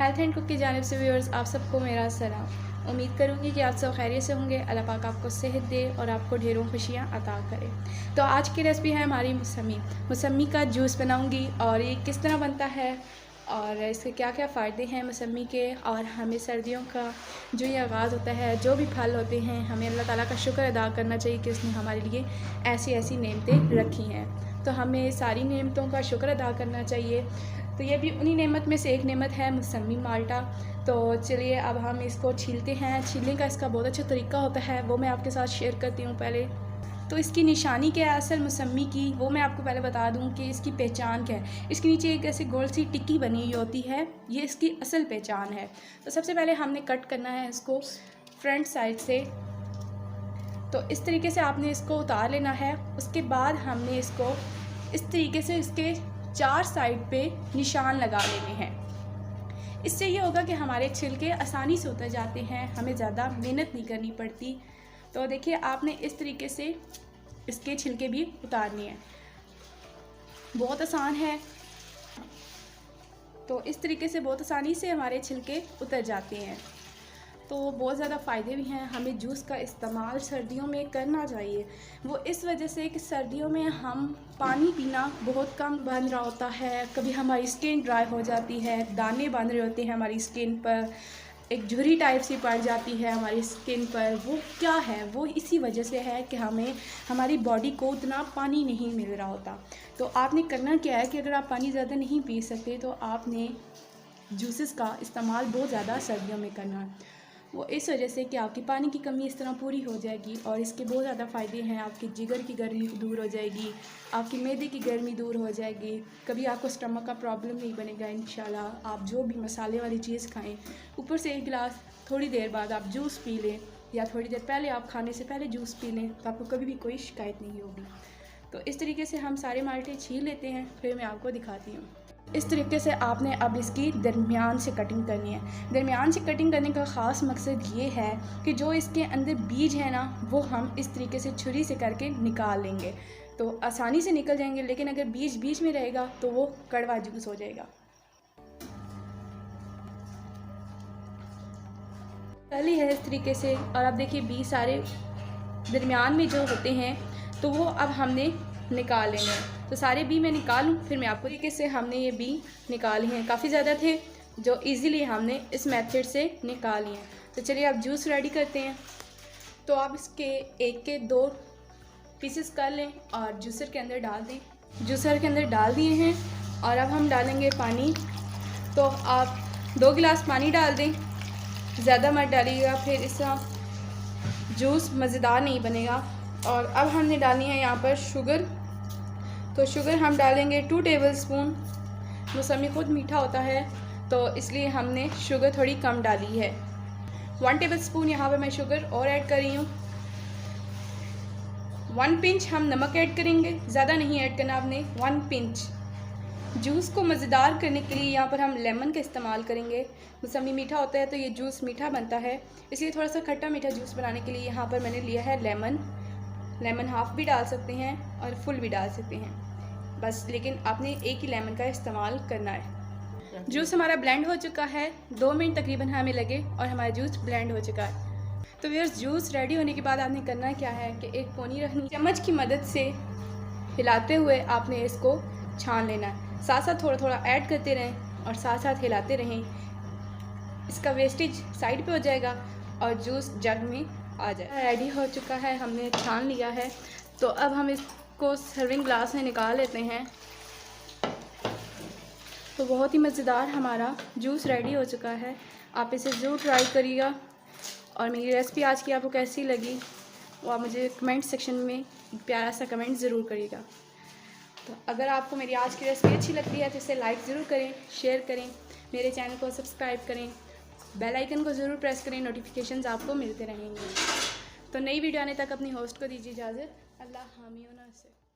Health and cook की जानिब से व्यूअर्स आप सबको मेरा सलाम। उम्मीद करूँगी कि आप सब खैरियत से होंगे। अल्लाह पाक आपको सेहत दे और आपको ढेरों खुशियाँ अता करे। तो आज की रेसिपी है हमारी मौसमी का जूस बनाऊँगी और ये किस तरह बनता है और इसके क्या क्या फ़ायदे हैं मौसमी के। और हमें सर्दियों का जो ये आगाज़ होता है, जो भी फल होते हैं, हमें अल्लाह ताला का शुक्र अदा करना चाहिए कि उसने हमारे लिए ऐसी ऐसी नेमतें रखी हैं। तो हमें सारी नेमतों का शुक्र अदा करना चाहिए। तो ये भी उन्हीं नेमत में से एक नेमत है मौसमी माल्टा। तो चलिए अब हम इसको छीलते हैं। छीलने का इसका बहुत अच्छा तरीका होता है, वो मैं आपके साथ शेयर करती हूँ पहले। तो इसकी निशानी क्या है असल मौसमी की, वो मैं आपको पहले बता दूं कि इसकी पहचान क्या है। इसके नीचे एक ऐसी गोल सी टिक्की बनी हुई होती है, ये इसकी असल पहचान है। तो सबसे पहले हमने कट करना है इसको फ्रंट साइड से। तो इस तरीके से आपने इसको उतार लेना है। उसके बाद हमने इसको इस तरीके से इसके 4 साइड पे निशान लगा लेने हैं। इससे ये होगा कि हमारे छिलके आसानी से उतर जाते हैं, हमें ज़्यादा मेहनत नहीं करनी पड़ती। तो देखिए आपने इस तरीके से इसके छिलके भी उतारने हैं, बहुत आसान है। तो इस तरीके से बहुत आसानी से हमारे छिलके उतर जाते हैं। तो बहुत ज़्यादा फ़ायदे भी हैं। हमें जूस का इस्तेमाल सर्दियों में करना चाहिए, वो इस वजह से कि सर्दियों में हम पानी पीना बहुत कम बन रहा होता है। कभी हमारी स्किन ड्राई हो जाती है, दाने बन रहे होते हैं हमारी स्किन पर, एक झुर्री टाइप सी पड़ जाती है हमारी स्किन पर। वो क्या है, वो इसी वजह से है कि हमें हमारी बॉडी को उतना पानी नहीं मिल रहा होता। तो आपने करना क्या है कि अगर आप पानी ज़्यादा नहीं पी सकते तो आपने जूसेस का इस्तेमाल बहुत ज़्यादा सर्दियों में करना है। वो इस वजह से कि आपकी पानी की कमी इस तरह पूरी हो जाएगी और इसके बहुत ज़्यादा फ़ायदे हैं। आपकी जिगर की गर्मी दूर हो जाएगी, आपकी मैदे की गर्मी दूर हो जाएगी, कभी आपको स्टमक का प्रॉब्लम नहीं बनेगा इंशाल्लाह। आप जो भी मसाले वाली चीज़ खाएं, ऊपर से एक गिलास थोड़ी देर बाद आप जूस पी लें या थोड़ी देर पहले आप खाने से पहले जूस पी लें, तो आपको कभी भी कोई शिकायत नहीं होगी। तो इस तरीके से हम सारे माल्टे छील लेते हैं, फिर मैं आपको दिखाती हूँ। इस तरीके से आपने अब इसकी दरमियान से कटिंग करनी है। दरमियान से कटिंग करने का ख़ास मकसद ये है कि जो इसके अंदर बीज है ना, वो हम इस tरीके से छुरी से करके निकाल लेंगे तो आसानी से निकल जाएंगे। लेकिन अगर बीज बीच में रहेगा तो वो कड़वा जूस हो जाएगा। पहली है इस तरीके से, और अब देखिए बीज सारे दरमियान में जो होते हैं तो वो अब हमने निकाल लेंगे। तो सारे बी मैं निकालूं, फिर मैं आपको तरीके से हमने ये बी निकाली हैं। काफ़ी ज़्यादा थे जो इजीली हमने इस मेथड से निकाल लिए हैं। तो चलिए अब जूस रेडी करते हैं। तो आप इसके एक के 2 पीसेस कर लें और जूसर के अंदर डाल दें। जूसर के अंदर डाल दिए हैं और अब हम डालेंगे पानी। तो आप 2 गिलास पानी डाल दें, ज़्यादा मत डालिएगा, फिर इसका जूस मज़ेदार नहीं बनेगा। और अब हमने डालनी है यहाँ पर शुगर। तो शुगर हम डालेंगे 2 टेबलस्पून। मौसमी ख़ुद मीठा होता है तो इसलिए हमने शुगर थोड़ी कम डाली है। 1 टेबलस्पून यहाँ पर मैं शुगर और ऐड कर रही हूँ। 1 पिंच हम नमक ऐड करेंगे, ज़्यादा नहीं ऐड करना आपने, 1 पिंच। जूस को मज़ेदार करने के लिए यहाँ पर हम लेमन का इस्तेमाल करेंगे। मौसमी मीठा होता है तो ये जूस मीठा बनता है, इसलिए थोड़ा सा खट्टा मीठा जूस बनाने के लिए यहाँ पर मैंने लिया है लेमन हाफ़ भी डाल सकते हैं और फुल भी डाल सकते हैं बस, लेकिन आपने एक ही लेमन का इस्तेमाल करना है। जूस हमारा ब्लेंड हो चुका है, 2 मिनट तकरीबन हमें लगे और हमारा जूस ब्लेंड हो चुका है। तो व्यूअर्स जूस रेडी होने के बाद आपने करना क्या है कि एक पोनी रखनी, चम्मच की मदद से हिलाते हुए आपने इसको छान लेना है। साथ साथ थोड़ा थोड़ा ऐड करते रहें और साथ साथ हिलाते रहें। इसका वेस्टेज साइड पे हो जाएगा और जूस जग में आ जाए। रेडी हो चुका है, हमने छान लिया है। तो अब हम इसको सर्विंग ग्लास में निकाल लेते हैं। तो बहुत ही मज़ेदार हमारा जूस रेडी हो चुका है। आप इसे ज़रूर ट्राई करिएगा और मेरी रेसिपी आज की आपको कैसी लगी वो आप मुझे कमेंट सेक्शन में एक प्यारा सा कमेंट ज़रूर करिएगा। तो अगर आपको मेरी आज की रेसिपी अच्छी लगती है तो इसे लाइक ज़रूर करें, शेयर करें, मेरे चैनल को सब्सक्राइब करें, बेल आइकन को ज़रूर प्रेस करें, नोटिफिकेशंस आपको मिलते रहेंगे। तो नई वीडियो आने तक अपनी होस्ट को दीजिए इजाज़त। अल्लाह हामी व नासिर।